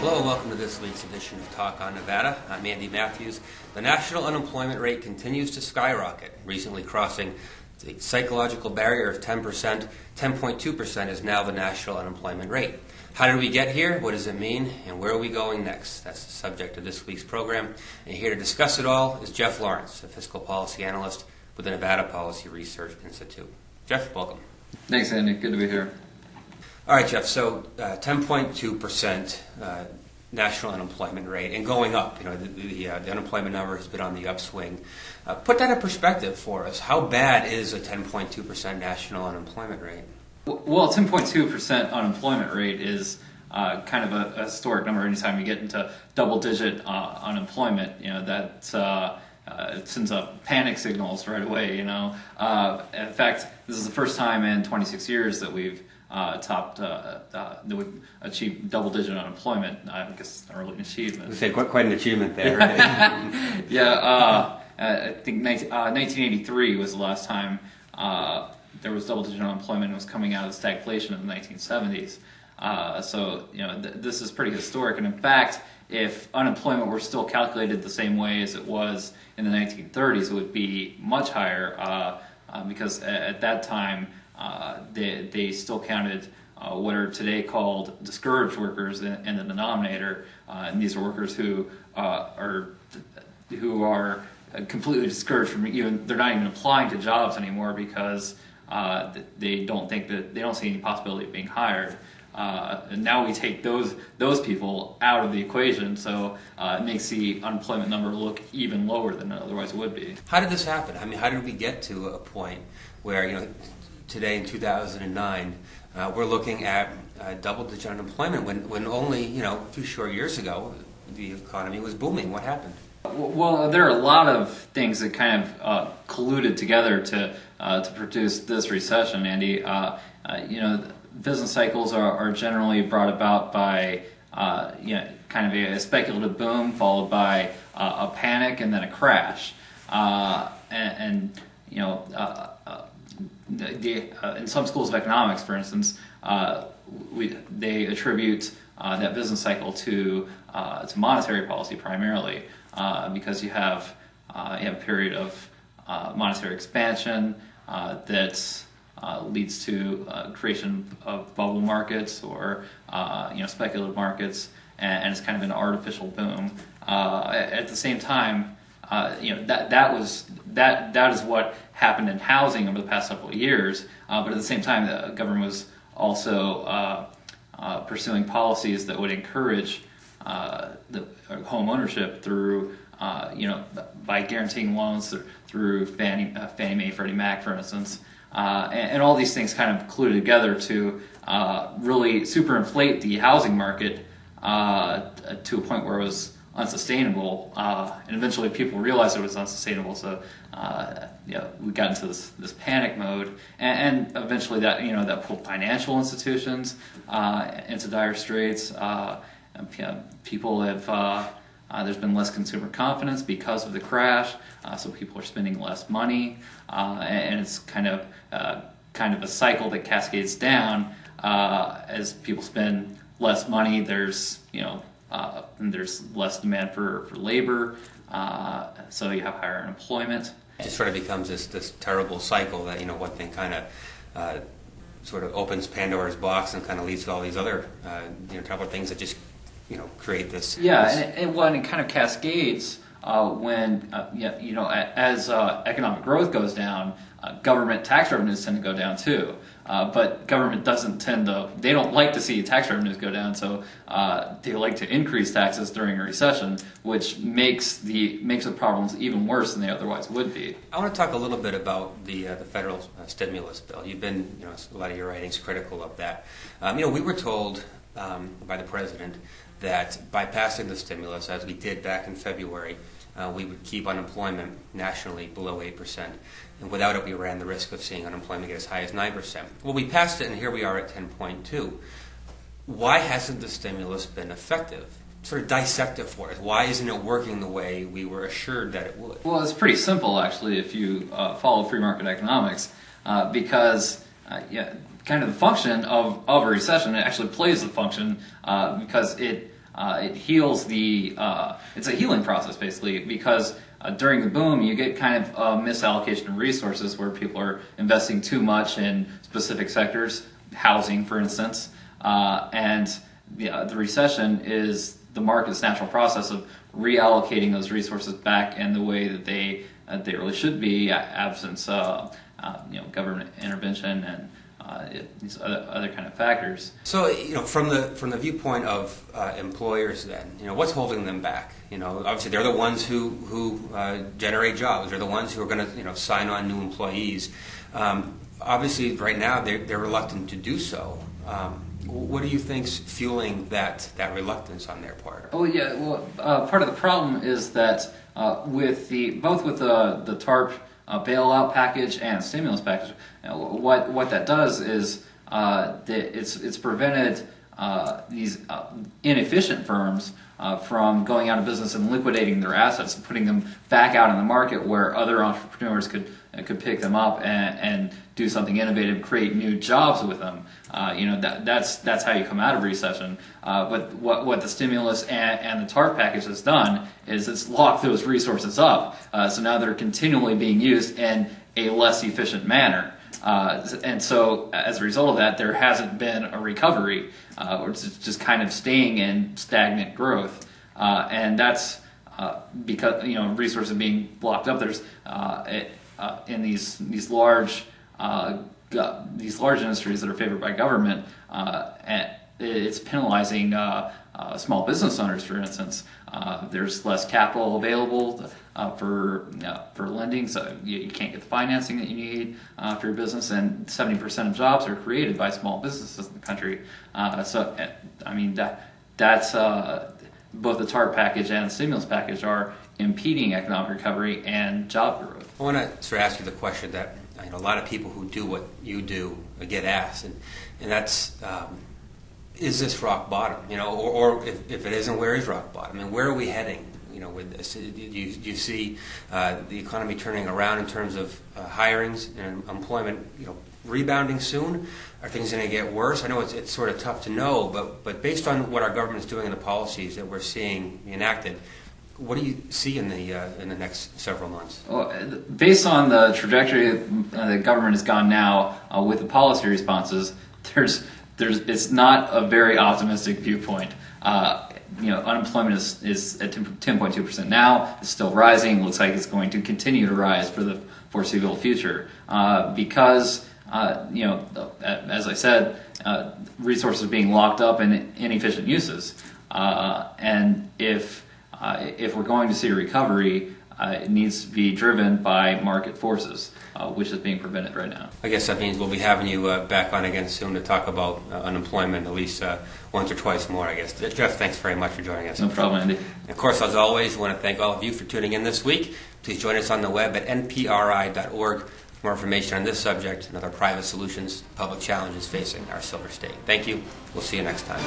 Hello, welcome to this week's edition of Talk on Nevada. I'm Andy Matthews. The national unemployment rate continues to skyrocket, recently crossing the psychological barrier of 10%. 10.2% is now the national unemployment rate. How did we get here? What does it mean? And where are we going next? That's the subject of this week's program. And here to discuss it all is Geoff Lawrence, a fiscal policy analyst with the Nevada Policy Research Institute. Jeff, welcome. Thanks, Andy. Good to be here. All right, Jeff, so 10.2% national unemployment rate and going up. You know, the unemployment number has been on the upswing. Put that in perspective for us. How bad is a 10.2% national unemployment rate? Well, 10.2% unemployment rate is kind of a historic number. Anytime you get into double-digit unemployment, you know, that it sends up panic signals right away, you know. In fact, this is the first time in 26 years that we've that we've achieved double-digit unemployment. I guess it's an early achievement. You say quite an achievement there. Right? Yeah, I think 1983 was the last time there was double-digit unemployment. It was coming out of stagflation in the 1970s. So, you know, this is pretty historic. And in fact, if unemployment were still calculated the same way as it was in the 1930s, it would be much higher because at that time they still counted what are today called discouraged workers in the denominator, and these are workers who are completely discouraged from they're not even applying to jobs anymore because they don't see any possibility of being hired. And now we take those people out of the equation, so it makes the unemployment number look even lower than it otherwise would be. How did this happen? I mean, how did we get to a point where, you know, today in 2009, we're looking at double-digit unemployment when only, you know, a few short years ago the economy was booming? What happened? Well, there are a lot of things that kind of colluded together to produce this recession, Andy. You know, business cycles are generally brought about by kind of a speculative boom followed by a panic and then a crash. You know, in some schools of economics, for instance, they attribute that business cycle to monetary policy primarily, because you have a period of monetary expansion that leads to creation of bubble markets or speculative markets, and it's kind of an artificial boom. At the same time, that is what happened in housing over the past several years. But at the same time, the government was also pursuing policies that would encourage the home ownership through by guaranteeing loans through Fannie Mae, Freddie Mac, for instance. And all these things kind of colluded together to really superinflate the housing market to a point where it was unsustainable, and eventually people realized it was unsustainable. So, we got into this panic mode, and eventually that pulled financial institutions into dire straits. People have there's been less consumer confidence because of the crash, so people are spending less money, and it's kind of a cycle that cascades down. As people spend less money, there's less demand for labor, so you have higher unemployment. It just sort of becomes this terrible cycle that, one thing kind of sort of opens Pandora's box and kind of leads to all these other terrible things that just create this. Yeah, and it kind of cascades when as economic growth goes down, government tax revenues tend to go down too. But government they don't like to see tax revenues go down, so they like to increase taxes during a recession, which makes the problems even worse than they otherwise would be. I want to talk a little bit about the federal stimulus bill. You've been, a lot of your writings critical of that. We were told by the president that by passing the stimulus, as we did back in February, we would keep unemployment nationally below 8%. And without it, we ran the risk of seeing unemployment get as high as 9%. Well, we passed it, and here we are at 10.2. Why hasn't the stimulus been effective? Sort of dissect it for us. Why isn't it working the way we were assured that it would? Well, it's pretty simple, actually, if you follow free market economics, because kind of the function of a recession, it actually plays the function because it it heals it's a healing process basically, because during the boom you get kind of a misallocation of resources where people are investing too much in specific sectors, housing for instance, and the recession is the market's natural process of reallocating those resources back in the way that they really should be, absence government intervention and these other kind of factors. So, from the viewpoint of employers, then, what's holding them back? Obviously they're the ones who generate jobs. They're the ones who are going to, sign on new employees. Obviously, right now they're reluctant to do so. What do you think's fueling that reluctance on their part? Oh yeah, well, part of the problem is that with both the TARP bailout package and stimulus package, what that does is it's prevented these inefficient firms from going out of business and liquidating their assets and putting them back out in the market where other entrepreneurs could pick them up and do something innovative, create new jobs with them. That's how you come out of recession. But what the stimulus and the TARP package has done is it's locked those resources up. So now they're continually being used in a less efficient manner. And so as a result of that, there hasn't been a recovery, or it's just kind of staying in stagnant growth. And that's because resources being blocked up. There's in these large industries that are favored by government, and it's penalizing small business owners, for instance. There's less capital available for lending, so you can't get the financing that you need for your business, and 70% of jobs are created by small businesses in the country. That's both the TARP package and the stimulus package are impeding economic recovery and job growth. I want to sort of ask you the question that a lot of people who do what you do get asked, and that's is this rock bottom? Or if it isn't, where is rock bottom? And where are we heading? With this, do you see the economy turning around in terms of hirings and employment, rebounding soon? Are things going to get worse? I know it's sort of tough to know, but based on what our government is doing and the policies that we're seeing enacted, what do you see in the next several months? Well, based on the trajectory the government has gone now with the policy responses, it's not a very optimistic viewpoint. Unemployment is at 10.2% now. It's still rising. Looks like it's going to continue to rise for the foreseeable future because as I said, resources are being locked up in inefficient uses, and if we're going to see a recovery, it needs to be driven by market forces, which is being prevented right now. I guess that means we'll be having you back on again soon to talk about unemployment, at least once or twice more, I guess. Jeff, thanks very much for joining us. No problem, Andy. And of course, as always, we want to thank all of you for tuning in this week. Please join us on the web at npri.org for more information on this subject and other private solutions, public challenges facing our Silver State. Thank you. We'll see you next time.